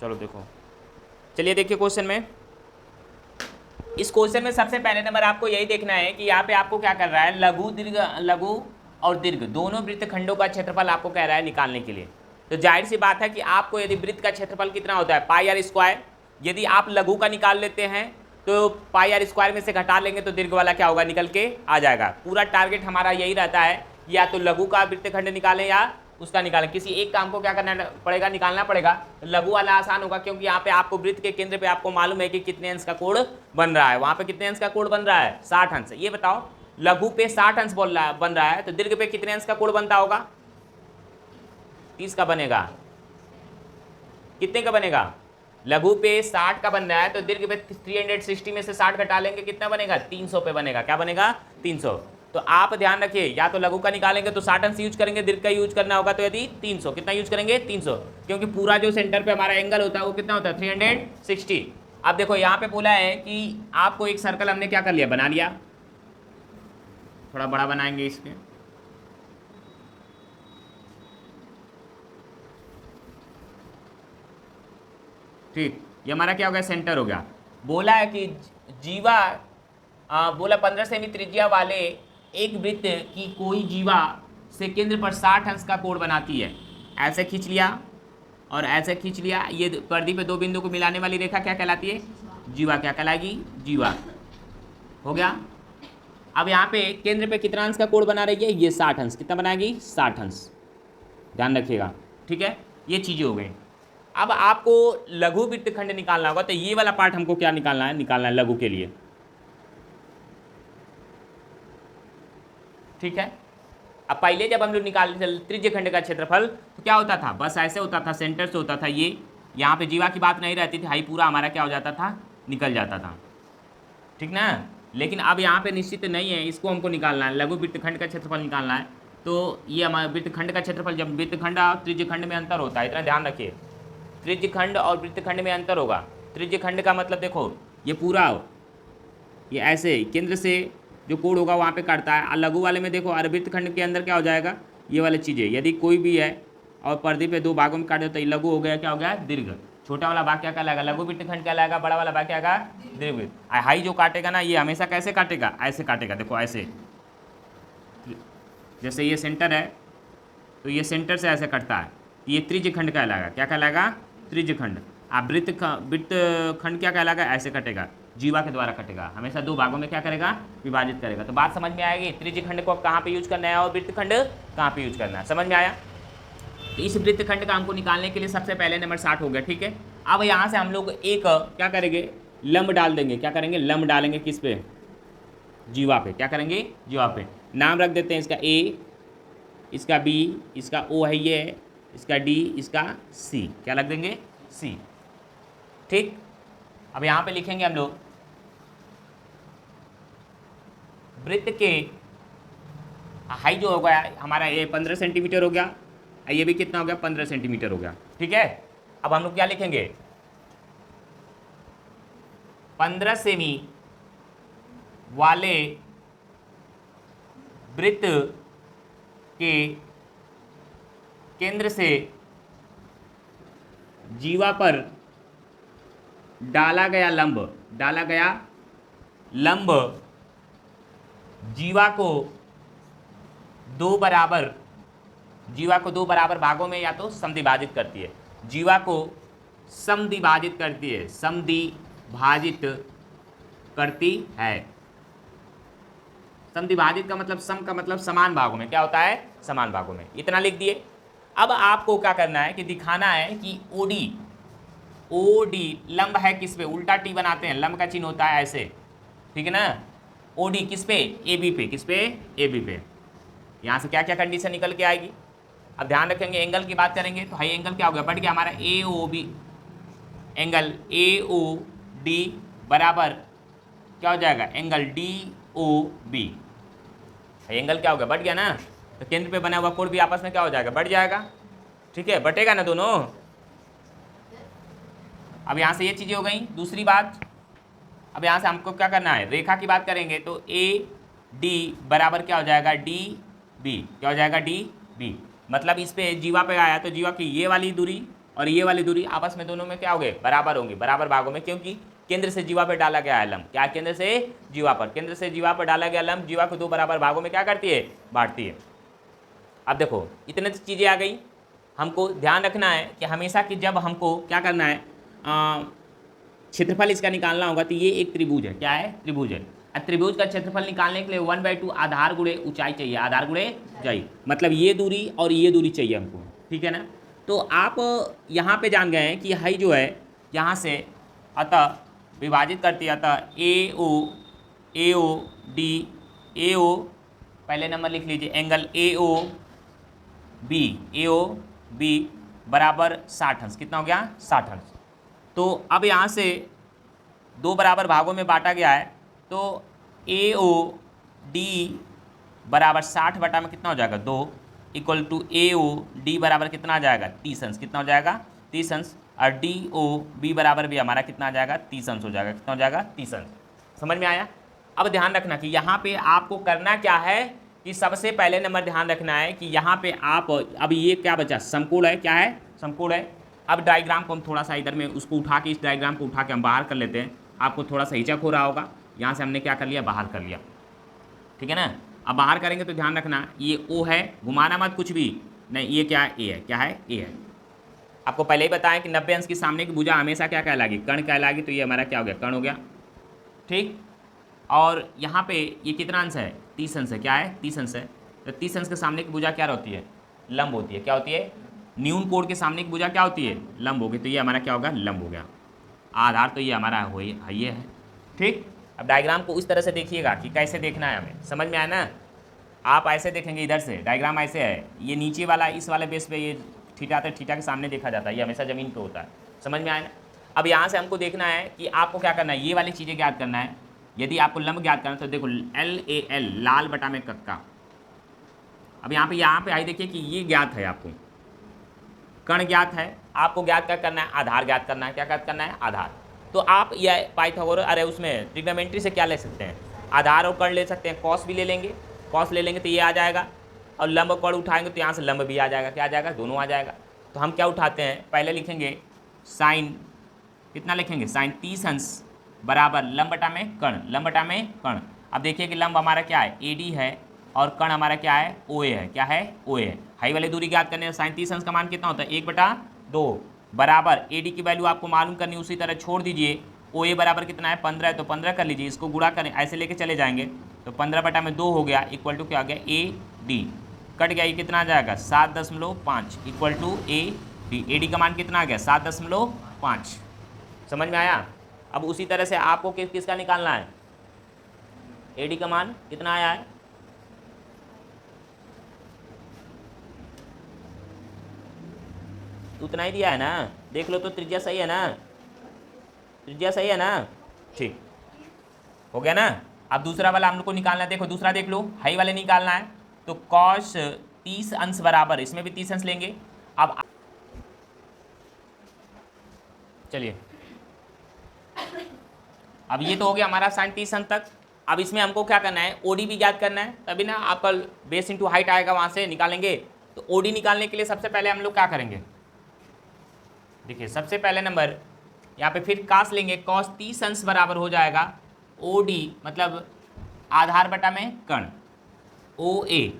चलो देखो, चलिए देखिए क्वेश्चन में। इस क्वेश्चन में सबसे पहले नंबर आपको यही देखना है कि यहाँ पे आपको क्या कर रहा है, लघु दीर्घ, लघु और दीर्घ दोनों वृत्तखंडों का क्षेत्रफल आपको कह रहा है निकालने के लिए। तो जाहिर सी बात है कि आपको यदि वृत्त का क्षेत्रफल कितना होता है, पाई आर स्क्वायर, यदि आप लघु का निकाल लेते हैं तो पाई आर स्क्वायर में से घटा लेंगे तो दीर्घ वाला क्या होगा, निकल के आ जाएगा। पूरा टारगेट हमारा यही रहता है, या तो लघु का वृत्तखंड निकालें या उसका निकालें, किसी एक काम को क्या करना पड़ेगा, निकालना पड़ेगा। लघु वाला आसान होगा क्योंकि यहाँ पे आपको वृत्त के केंद्र पे आपको मालूम है कि कितने अंश का कोण बन रहा है, वहां पे कितने अंश का कोण बन रहा है, 60 अंश। ये बताओ लघु पे 60 अंश बन रहा है तो दीर्घ पे कितने अंश का कोण बनता होगा, 30 का बनेगा। कितने का बनेगा, लघु पे 60 का बन रहा है तो दीर्घ पे 360 में से 60 घटा लेंगे, कितना बनेगा, 300 पे बनेगा। क्या बनेगा, 300। तो आप ध्यान रखिए, या तो लघु का निकालेंगे तो 60 अंश यूज करेंगे, दीर्घ का यूज करना होगा तो यदि 300, कितना यूज करेंगे, 300, क्योंकि पूरा जो सेंटर पे हमारा एंगल होता है वो कितना होता है, 360। अब देखो यहाँ पे बोला है कि आपको एक सर्कल हमने क्या कर लिया, बना लिया, थोड़ा बड़ा बनाएंगे इसके, ठीक, ये हमारा क्या हो गया, सेंटर हो गया। बोला है कि जीवा बोला 15 सेमी त्रिज्या वाले एक वृत्त की कोई जीवा से केंद्र पर 60 अंश का कोण बनाती है। ऐसे खींच लिया और ऐसे खींच लिया, ये परिधि पे दो बिंदु को मिलाने वाली रेखा क्या कहलाती है, जीवा। क्या कहलाएगी, जीवा। हो गया। अब यहाँ पे केंद्र पे कितना अंश का कोण बना रही है, ये 60 अंश। कितना बनाएगी, 60 अंश, ध्यान रखिएगा, ठीक है। ये चीज़ें हो गई। अब आपको लघु वृत्तखंड निकालना होगा तो ये वाला पार्ट हमको क्या निकालना है लघु के लिए, ठीक है। अब पहले जब हम लोग निकालते थे त्रिज्य खंड का क्षेत्रफल तो क्या होता था, बस ऐसे होता था, सेंटर से होता था ये, यहाँ पे जीवा की बात नहीं रहती थी, हाई पूरा हमारा क्या हो जाता था, निकल जाता था, ठीक ना। लेकिन अब यहाँ पे निश्चित नहीं है, इसको हमको निकालना है, लघु वृत्तखंड का क्षेत्रफल निकालना है। तो ये हमारा वृत्तखंड का क्षेत्रफल, जब वृत्तखंड और त्रिज्य खंड में अंतर होता है, इतना ध्यान रखिए, त्रिज्य खंड और वृत्तखंड में अंतर होगा। त्रिज्य खंड का मतलब देखो, ये पूरा ये ऐसे केंद्र से जो कोण होगा वहाँ पे काटता है, और लघु वाले में देखो, और वृत्तखंड के अंदर क्या हो जाएगा, ये वाली चीज़ें, यदि कोई भी है और परिधि पे दो भागों में काट दो तो ये लघु हो गया, क्या हो गया, दीर्घ। छोटा वाला भाग क्या कहलाएगा, लघु वृत्तखंड कहलाएगा, बड़ा वाला भाग क्या आएगा, दीर्घ। हाई जो काटेगा ना, ये हमेशा कैसे काटेगा, ऐसे काटेगा, देखो ऐसे, जैसे ये सेंटर है तो ये सेंटर से ऐसे कटता है, ये त्रिज्य खंड कहलाएगा। क्या कहलाएगा, त्रिज्य खंड। आप वृत्तखंड क्या कहलाएगा, ऐसे कटेगा, जीवा के द्वारा कटेगा, हमेशा दो भागों में क्या करेगा, विभाजित करेगा। तो बात समझ में आएगी, त्रिज्य खंड को कहाँ पे यूज करना है और वृत्तखंड कहाँ पे यूज करना है, समझ में आया। तो इस वृत्तखंड का हमको निकालने के लिए सबसे पहले नंबर 60 हो गया, ठीक है। अब यहाँ से हम लोग एक क्या करेंगे, लंब डाल देंगे। क्या करेंगे, लंब डालेंगे, किस पे, जीवा पे। क्या करेंगे, जीवा पे। नाम रख देते हैं इसका ए, इसका बी, इसका ओ है ये, इसका डी, इसका सी। क्या लग देंगे, सी, ठीक। अब यहाँ पे लिखेंगे हम लोग वृत्त के हाई जो हो गया हमारा, ये 15 सेंटीमीटर हो गया, ये भी कितना हो गया, 15 सेंटीमीटर हो गया, ठीक है। अब हम लोग क्या लिखेंगे, 15 सेमी वाले वृत्त के केंद्र से जीवा पर डाला गया लंब जीवा को दो बराबर भागों में या तो समद्विभाजित करती है, जीवा को समद्विभाजित करती है, समद्विभाजित करती है। समद्विभाजित का मतलब, सम का मतलब समान भागों में, क्या होता है, समान भागों में। इतना लिख दिए। अब आपको क्या करना है कि दिखाना है कि ओडी लंब है किस पे, उल्टा टी बनाते हैं, लंब का चिन्ह होता है ऐसे, ठीक है ना। ओडी किस पे, ए बी पे, किस पे, ए बी पे। यहाँ से क्या क्या कंडीशन निकल के आएगी। अब ध्यान रखेंगे, एंगल की बात करेंगे तो हाई एंगल क्या हो गया, बढ़ गया हमारा A O B, angle A O D बराबर क्या हो जाएगा, angle D O B. Angle क्या हो गया, बढ़ गया ना। तो केंद्र पे बना हुआ कोण भी आपस में क्या हो जाएगा, बढ़ जाएगा, ठीक है, बटेगा ना दोनों। अब यहाँ से ये चीज़ें हो गई। दूसरी बात, अब यहाँ से हमको क्या करना है, रेखा की बात करेंगे तो ए डी बराबर क्या हो जाएगा, डी बी। क्या हो जाएगा, डी बी। मतलब इस पे जीवा पे आया तो जीवा की ये वाली दूरी और ये वाली दूरी आपस में दोनों में क्या होंगे, बराबर होंगी, बराबर भागों में, क्योंकि केंद्र से जीवा पर डाला गया है लंब। क्या, केंद्र से जीवा पर, केंद्र से जीवा पर डाला गया लंब जीवा को दो बराबर भागों में क्या करती है, बांटती है। अब देखो इतने चीज़ें आ गई। हमको ध्यान रखना है कि हमेशा कि जब हमको क्या करना है, क्षेत्रफल इसका निकालना होगा, तो ये एक त्रिभुज है, क्या है, त्रिभुज है। अब त्रिभुज का क्षेत्रफल निकालने के लिए 1/2 आधार गुणे ऊंचाई चाहिए, आधार गुणे ऊंचाई, मतलब ये दूरी और ये दूरी चाहिए हमको, ठीक है ना। तो आप यहाँ पे जान गए हैं कि हाई जो है यहाँ से अतः विभाजित करती है, अतः ए ओ डी, ए ओ पहले नंबर लिख लीजिए, एंगल ए ओ बी बराबर 60 अंश, कितना हो गया, 60 अंश। तो अब यहाँ से दो बराबर भागों में बांटा गया है, तो ए ओ डी बराबर 60 बटा में कितना हो जाएगा, 2 equal to A O D बराबर कितना आ जाएगा, 30 अंश, कितना हो जाएगा, 30 अंश। और डी ओ बी बराबर भी हमारा कितना आ जाएगा, 30 अंश हो जाएगा, कितना हो जाएगा, 30 अंश। समझ में आया। अब ध्यान रखना कि यहाँ पे आपको करना क्या है, कि सबसे पहले नंबर ध्यान रखना है कि यहाँ पे आप, अब ये क्या बचा, समकोण है, क्या है, समकोण है। अब डायग्राम को हम थोड़ा सा इधर में उसको उठा के, इस डायग्राम को उठा के हम बाहर कर लेते हैं। आपको थोड़ा सा हिचक हो रहा होगा, यहाँ से हमने क्या कर लिया, बाहर कर लिया, ठीक है ना। अब बाहर करेंगे तो ध्यान रखना ये ओ है, घुमाना मत कुछ भी नहीं, ये क्या है, ए है, क्या है, ए है। आपको पहले ही बताया कि 90 अंश की सामने की भुजा हमेशा क्या कहलाएगी, कर्ण कहलाएगी, तो ये हमारा क्या हो गया, कर्ण हो गया, ठीक। और यहाँ पे ये कितना अंश है, 30 अंश है, क्या है, 30 अंश है। तो 30 अंश के सामने की भुजा क्या होती है, लंब होती है, क्या होती है, न्यून कोण के सामने की भुजा क्या होती है, लंब होगी, तो ये हमारा क्या होगा, लंब हो गया। आधार तो ये हमारा हो ये है, ठीक। अब डायग्राम को उस तरह से देखिएगा कि कैसे देखना है हमें, समझ में आया ना। आप ऐसे देखेंगे, इधर से डायग्राम ऐसे है, ये नीचे वाला इस वाले बेस पे ये थीटा आता है, थीटा के सामने देखा जाता है, ये हमेशा ज़मीन पे होता है, समझ में आया ना। अब यहाँ से हमको देखना है कि आपको क्या करना है, ये वाली चीज़ें ज्ञात करना है। यदि आपको लंब ज्ञात करना है तो देखो LAL, लाल बटा में कक्का। अब यहाँ पे आई देखिए कि ये ज्ञात है, आपको कर्ण ज्ञात है, आपको ज्ञात क्या करना है, आधार ज्ञात करना है, क्या ज्ञात करना है, आधार। तो आप यह पाइथागोरस, अरे उसमें ट्रिग्नोमेट्री से क्या ले सकते हैं, आधार और कर्ण ले सकते हैं, कॉस भी ले लेंगे, कॉस ले लेंगे तो ये आ जाएगा, और लंब कर्ण उठाएंगे तो यहाँ से लंब भी आ जाएगा, क्या आ जाएगा, दोनों आ जाएगा। तो हम क्या उठाते हैं, पहले लिखेंगे साइन, कितना लिखेंगे, साइन 30 अंश बराबर लंब बटा में कर्ण, लंब बटा में कर्ण। अब देखिए कि लंब हमारा क्या है, AD है, और कर्ण हमारा क्या है, OA है, क्या है, OA है। हाई वाली दूरी ज्ञात करने साइन 30 अंश का मान कितना होता है, 1/2 बराबर AD की वैल्यू आपको मालूम करनी, उसी तरह छोड़ दीजिए। OA बराबर कितना है, 15 है, तो 15 कर लीजिए, इसको गुणा करें, ऐसे लेके चले जाएंगे, तो 15/2 हो गया, इक्वल टू क्या हो गया, AD। कट गया, ये कितना आ जाएगा, 7.5 इक्वल टू AD। AD का मान कितना आ गया, 7.5। समझ में आया। अब उसी तरह से आपको किसका निकालना है, AD का मान कितना आया है, उतना ही दिया है ना, देख लो तो त्रिज्या सही है ना, त्रिज्या सही है ना, ठीक हो गया ना। अब दूसरा वाला हम लोग को निकालना है, देखो दूसरा देख लो, हाई वाले निकालना है, तो कॉस 30 अंश बराबर, इसमें भी 30 अंश लेंगे। अब चलिए, अब ये तो हो गया हमारा साइन 30 अंश तक। अब इसमें हमको क्या करना है, OD भी ज्ञात करना है, तभी ना आपका बेस इंटू हाइट आएगा, वहाँ से निकालेंगे। तो OD निकालने के लिए सबसे पहले हम लोग क्या करेंगे, देखिए सबसे पहले नंबर यहाँ पे फिर कास लेंगे, कॉस 30 अंश बराबर हो जाएगा OD, मतलब आधार बटा में कर्ण OA।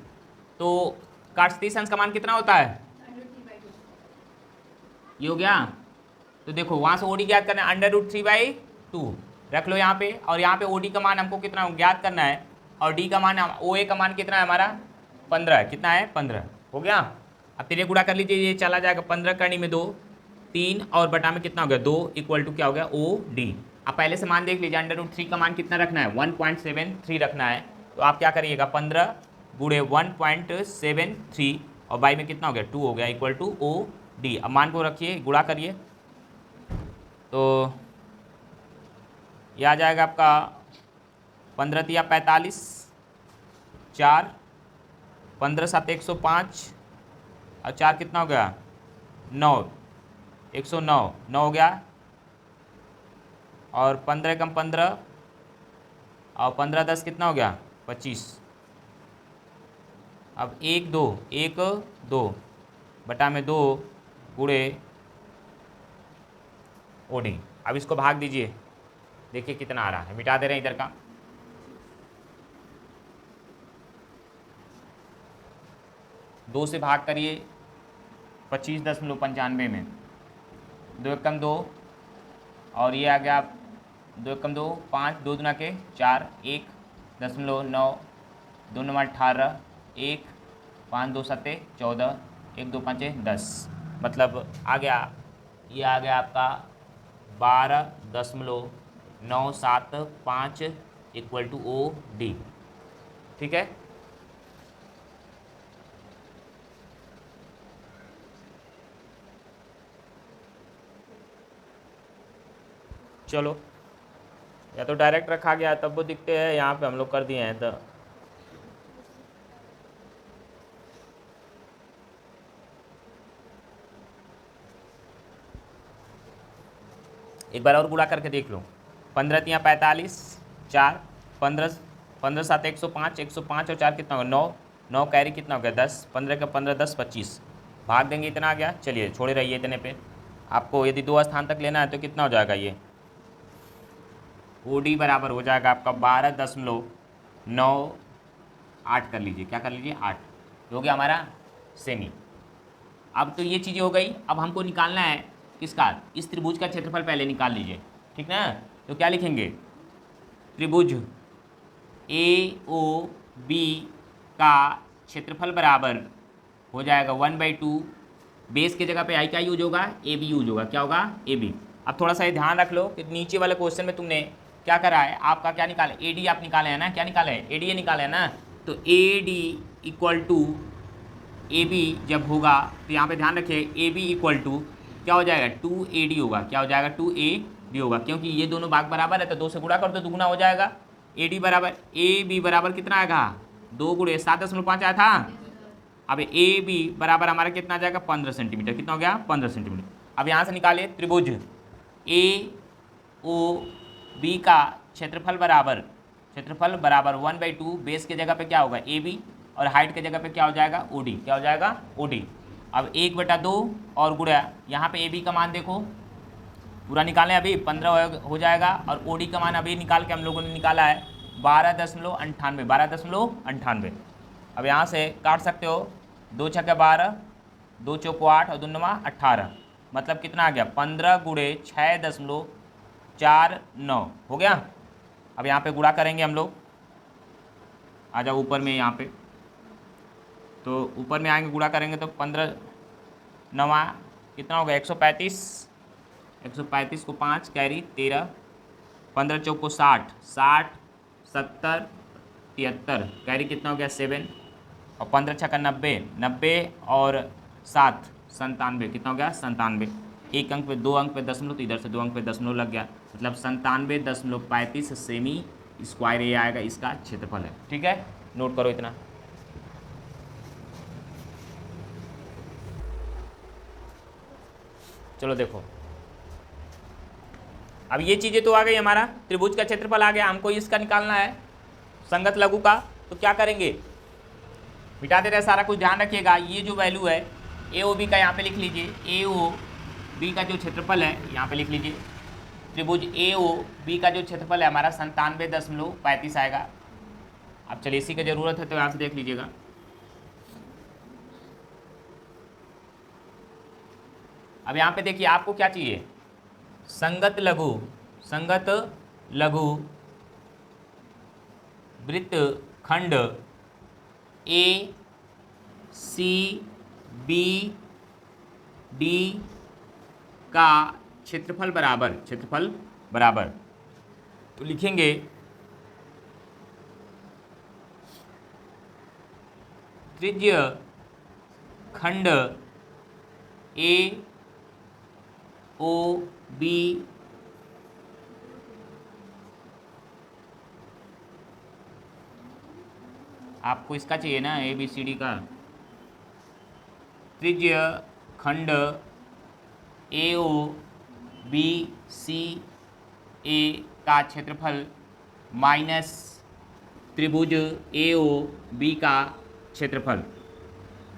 तो cos 30 अंश का मान कितना होता है, ये हो गया। तो देखो वहाँ से OD ज्ञात करना है, √3/2 रख लो यहाँ पे, और यहाँ पे OD का मान हमको कितना ज्ञात करना है, और D का मान, OA का मान कितना है हमारा, 15 है, कितना है, 15 हो गया। अब तेरे गुणा कर लीजिए, ये चला जाएगा, 15 करनी में 2, 3 और बटा में कितना हो गया, 2 इक्वल टू क्या हो गया, OD। अब पहले से मान देख लीजिए, √3 का मान कितना रखना है, 1.73 रखना है। तो आप क्या करिएगा, 15 गुणे 1.73 और बाई में कितना हो गया, 2 हो गया, इक्वल टू OD। अब मान को रखिए, गुणा करिए, तो यह आ जाएगा आपका 15 तिया 45, 4, 15 7 105, और 4 कितना हो गया, 9, 109, 9 हो गया, और 15 कम 15, और 15 10 कितना हो गया, 25। अब 1 2 बटा में 2 गुणे OD। अब इसको भाग दीजिए, देखिए कितना आ रहा है, मिटा दे रहे हैं इधर का। दो से भाग करिए 25.95 में, 2 एकम 2, और ये आ गया 2 एकम 2, 5, 2 दूना के 4, 1.9, 2 9 18, 1, 5 2 7 14, 1 2 5 10, मतलब आ गया, ये आ गया आपका 12.975 इक्वल टू OD। ठीक है, चलो, या तो डायरेक्ट रखा गया तब वो दिखते हैं, यहाँ पे हम लोग कर दिए हैं तो एक बार और गुणा करके देख लो। 15 तियाँ 45, 4, 15, 15 7 105, 105 और 4 कितना होगा 9, 9 कैरी कितना हो गया 10, 15 का 15 10 25, भाग देंगे इतना आ गया। चलिए छोड़े रहिए इतने पे, आपको यदि 2 स्थान तक लेना है तो कितना हो जाएगा, ये OD बराबर हो जाएगा आपका 12.98 कर लीजिए, क्या कर लीजिए 8, हो गया हमारा सेमी। अब तो ये चीज़ें हो गई, अब हमको निकालना है किसका, इस त्रिभुज का क्षेत्रफल पहले निकाल लीजिए, ठीक ना। तो क्या लिखेंगे, त्रिभुज AOB का क्षेत्रफल बराबर हो जाएगा 1/2, बेस की जगह पे आई क्या यूज होगा, AB यूज होगा, क्या होगा AB। अब थोड़ा सा ये ध्यान रख लो कि नीचे वाले क्वेश्चन में तुमने क्या करा है, आपका क्या निकाले, AD आप निकाले हैं ना, क्या निकाले हैं, AD ये निकाले हैं ना। तो AD इक्वल टू AB जब होगा तो यहाँ पे ध्यान रखिए AB इक्वल टू क्या हो जाएगा 2AD होगा, क्या हो जाएगा 2AD होगा, क्योंकि ये दोनों भाग बराबर है तो 2 से गुणा कर दो दुगुना हो जाएगा। AD बराबर AB बराबर कितना आएगा 2 गुणे 7.5 आया था। अब AB बराबर हमारा कितना आ जाएगा 15 सेंटीमीटर, कितना हो गया 15 सेंटीमीटर। अब यहाँ से निकाले त्रिभुज AOB का क्षेत्रफल बराबर 1/2, बेस की जगह पे क्या होगा AB और हाइट की जगह पे क्या हो जाएगा OD, क्या हो जाएगा OD। अब 1/2 और गुणा यहाँ पे AB का मान देखो पूरा निकालें, अभी 15 हो जाएगा, और OD का मान अभी निकाल के हम लोगों ने निकाला है 12.98। अब यहाँ से काट सकते हो, 2 छक्के 12, 2 चौको 8 और 2 नमा 18, मतलब कितना आ गया 15 गुणे 6.49 हो गया। अब यहाँ पे गुणा करेंगे हम लोग, आ जाओ ऊपर में, यहाँ पे तो ऊपर में आएंगे गुणा करेंगे तो 15 नवा कितना होगा 135, 135 को 5 कैरी 13, 15 चौको 60, 60 70 73 कैरी कितना हो गया 7, और 15 छक्का 90, 90 और 7 97, कितना हो गया 97। एक अंक पे 2 अंक पे दशमलव, तो इधर से 2 अंक पे दशमलव लग गया, मतलब 97.35 सेमी स्क्वायर ये आएगा, इसका क्षेत्रफल है। ठीक है, नोट करो इतना। चलो देखो, अब ये चीज़ें तो आ गई, हमारा त्रिभुज का क्षेत्रफल आ गया, हमको इसका निकालना है संगत लघु का। तो क्या करेंगे, मिटा दे रहे सारा कुछ, ध्यान रखिएगा। ये जो वैल्यू है AOB का यहाँ पे लिख लीजिए, AOB का जो क्षेत्रफल है यहाँ पे लिख लीजिए, त्रिभुज AOB का जो क्षेत्रफल है हमारा 97.35 आएगा। अब चलिए इसी की ज़रूरत है तो यहाँ से देख लीजिएगा, अब यहाँ पे देखिए आपको क्या चाहिए, संगत लघु वृत्त खंड ACBD का क्षेत्रफल बराबर, तो लिखेंगे त्रिज्य खंड AOB आपको इसका चाहिए ना ABCD का, त्रिज्य खंड AOBCA का क्षेत्रफल माइनस त्रिभुज AOB का क्षेत्रफल।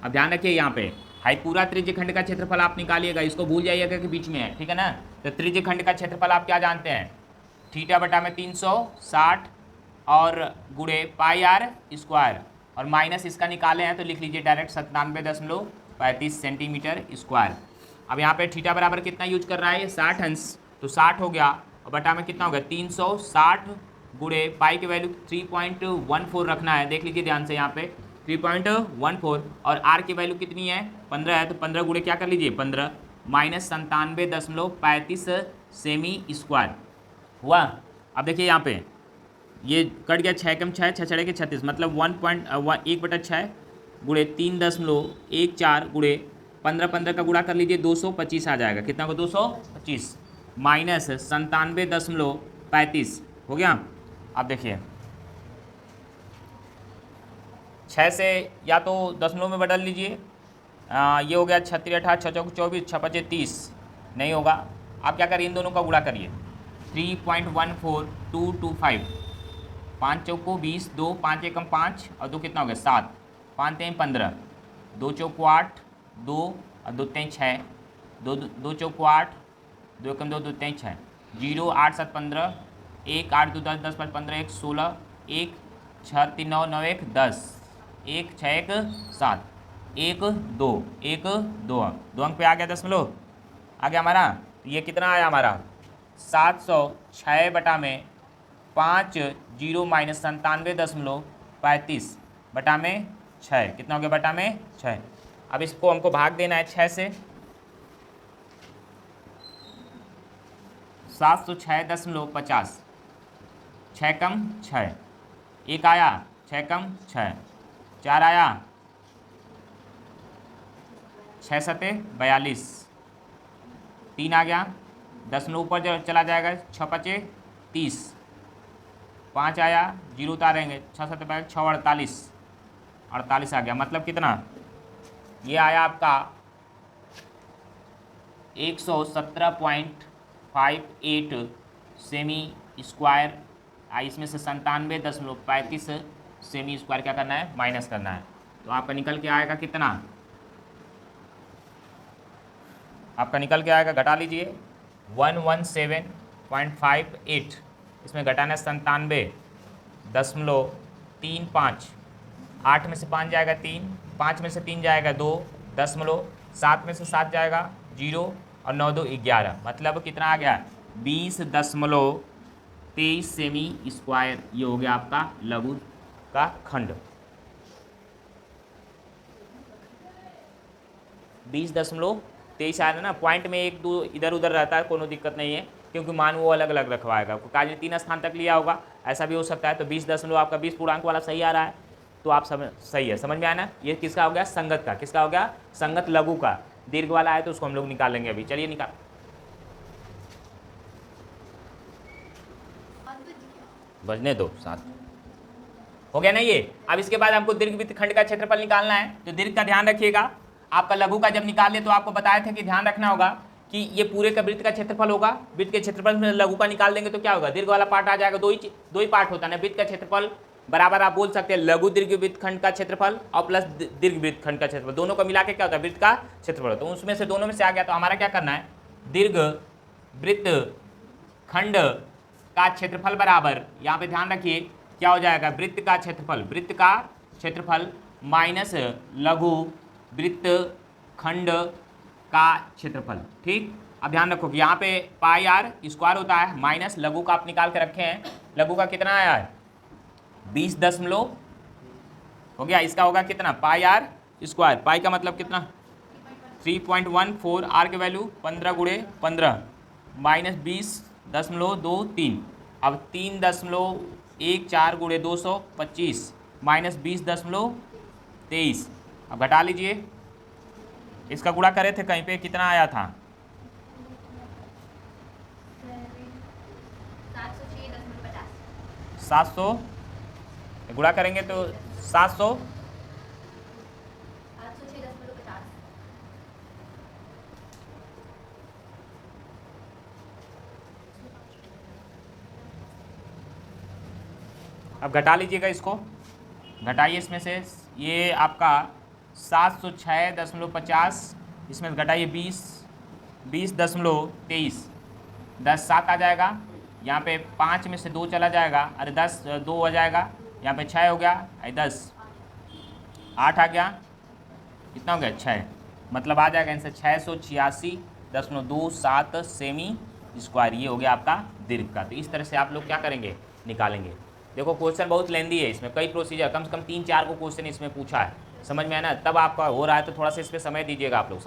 अब ध्यान रखिए यहाँ पे भाई पूरा त्रिज्यखंड का क्षेत्रफल आप निकालिएगा, इसको भूल जाइएगा कि बीच में है, ठीक है ना। तो त्रिज्यखंड का क्षेत्रफल आप क्या जानते हैं, थीटा बटा में 360 और गुणे पाई आर स्क्वायर, और माइनस इसका निकाले हैं तो लिख लीजिए डायरेक्ट 97.35 सेंटीमीटर स्क्वायर। अब यहाँ पे थीटा बराबर कितना यूज कर रहा है, ये 60 अंश, तो 60 हो गया, और बटा में कितना हो गया 360 गुणे पाई की वैल्यू 3.14 रखना है, देख लीजिए ध्यान से यहाँ पे 3.14, और आर की वैल्यू कितनी है 15 है, तो 15 गुणे क्या कर लीजिए 15 माइनस 97.35 सेमी स्क्वायर हुआ। अब देखिए यहाँ पे ये कट गया, 6 कम 6 6 के 36, मतलब 1.1/6 गुणे 3.14 गुणे 15 का गुणा कर लीजिए 225 आ जाएगा, कितना को 225 माइनस 97.35 हो गया। अब देखिए 6 से या तो दशमलव में बदल लीजिए, ये हो गया 36 18 6 चौक 24 6 5 30, नहीं होगा, आप क्या करिए इन दोनों का गुणा करिए 3.14225, 5 चौको 20, 2 5 एकम 5 और 2 कितना हो गया 7, 5 3 15, 2 चौको 8, 2 और 2 3 6, 2 चौको 8, 2 एकम 2 2 3 6, 0 8 7 15, 1 8 2 10 10 5 15 1 16, 1 6 3 9 9 1 10, 1 6 1 7, 1 2 1 2 2 अंक पे आ गया दशमलव, आ गया हमारा, ये कितना आया हमारा 706 बटा में 5 जीरो माइनस 97.35 बटा में 6, कितना हो गया बटा में 6। अब इसको हमको भाग देना है 6 से, 706.50, 6 कम 6, 1 आया 6 कम 6, 4 आया 6 सते 42, 3 आ गया, दशमलव ऊपर चला जाएगा 6 5 30, 5 आया 0 उतारेंगे 6 7 6 48, 48 आ गया, मतलब कितना ये आया आपका 117.58 सेमी स्क्वायर। इसमें से 97.35 सेमी स्क्वायर क्या करना है माइनस करना है, तो आपका निकल के आएगा कितना, आपका निकल के आएगा, घटा लीजिए 117.58, इसमें घटाना 97.35, 8 में से 5 जाएगा 3, 5 में से 3 जाएगा 2, 7 में से 7 जाएगा 0 और 9 2 11, मतलब कितना आ गया 20.23 सेमी स्क्वायर। ये हो गया आपका लघु का खंड, 20.23 आया ना, पॉइंट में 1 2 इधर उधर रहता है, कोनो दिक्कत नहीं है, क्योंकि मान वो अलग अलग रखवाएगा, काज ने 3 स्थान तक लिया होगा, ऐसा भी हो सकता है। तो 20 दशमलव आपका 20 पूर्णांक वाला सही आ रहा है, तो आप सही है, समझ में आया ना। ये किसका हो गया संगत का, किसका हो गया संगत लघु का। दीर्घ वाला है तो उसको हम लोग निकाल लेंगे अभी, चलिए निकाल, बजने दो 7 हो गया ना ये। अब इसके बाद हमको दीर्घ वृत्त खंड का क्षेत्रफल निकालना है, तो दीर्घ का ध्यान रखिएगा, आपका लघु का जब निकाले तो आपको बताया था कि ध्यान रखना होगा कि ये पूरे का वृत्त का क्षेत्रफल होगा, वृत्त के क्षेत्रफल में लघु का निकाल देंगे तो क्या होगा दीर्घ वाला पार्ट आ जाएगा, दो ही पार्ट होता है ना, वृत्त का क्षेत्रफल बराबर आप बोल सकते हैं लघु दीर्घ वृत्त खंड का क्षेत्रफल और प्लस दीर्घ वृत्त खंड का क्षेत्रफल, दोनों को मिला के क्या होता है वृत्त का क्षेत्रफल। तो उसमें से दोनों में से आ गया, तो हमारा क्या करना है दीर्घ वृत्त खंड का क्षेत्रफल बराबर, यहाँ पे ध्यान रखिए क्या हो जाएगा वृत्त का क्षेत्रफल माइनस लघु वृत्त खंड का क्षेत्रफल। ठीक, अब ध्यान रखो कि यहाँ पे पाई आर स्क्वायर होता है, माइनस लघु का आप निकाल के रखे हैं, लघु का कितना आया है 20 दशमलव हो गया, इसका होगा कितना पाई आर स्क्वायर, पाई का मतलब कितना 3.14, आर के वैल्यू 15 गुणे 15 माइनस 20.23, अब 3.14 गुणे 225 माइनस 20.23, अब घटा लीजिए, इसका गुणा करे थे कहीं पे कितना आया था 700, गुणा करेंगे तो 700, अब घटा लीजिएगा, इसको घटाइए, इसमें से ये आपका 706.50, इसमें घटाइए 20.23, 10 7 आ जाएगा। यहाँ पे 5 में से 2 चला जाएगा, अरे 10 2 हो जाएगा, यहाँ पे 6 हो गया, 10 8 आ गया, कितना हो गया 6, मतलब आ जाएगा आंसर 686.27 सेमी स्क्वायर। ये हो गया आपका दीर्घ का। तो इस तरह से आप लोग क्या करेंगे, निकालेंगे। देखो क्वेश्चन बहुत लेंदी है, इसमें कई प्रोसीजर, कम से कम 3-4 को क्वेश्चन इसमें पूछा है, समझ में आया ना। तब आपका हो रहा है तो थोड़ा सा इस पर समय दीजिएगा आप लोग।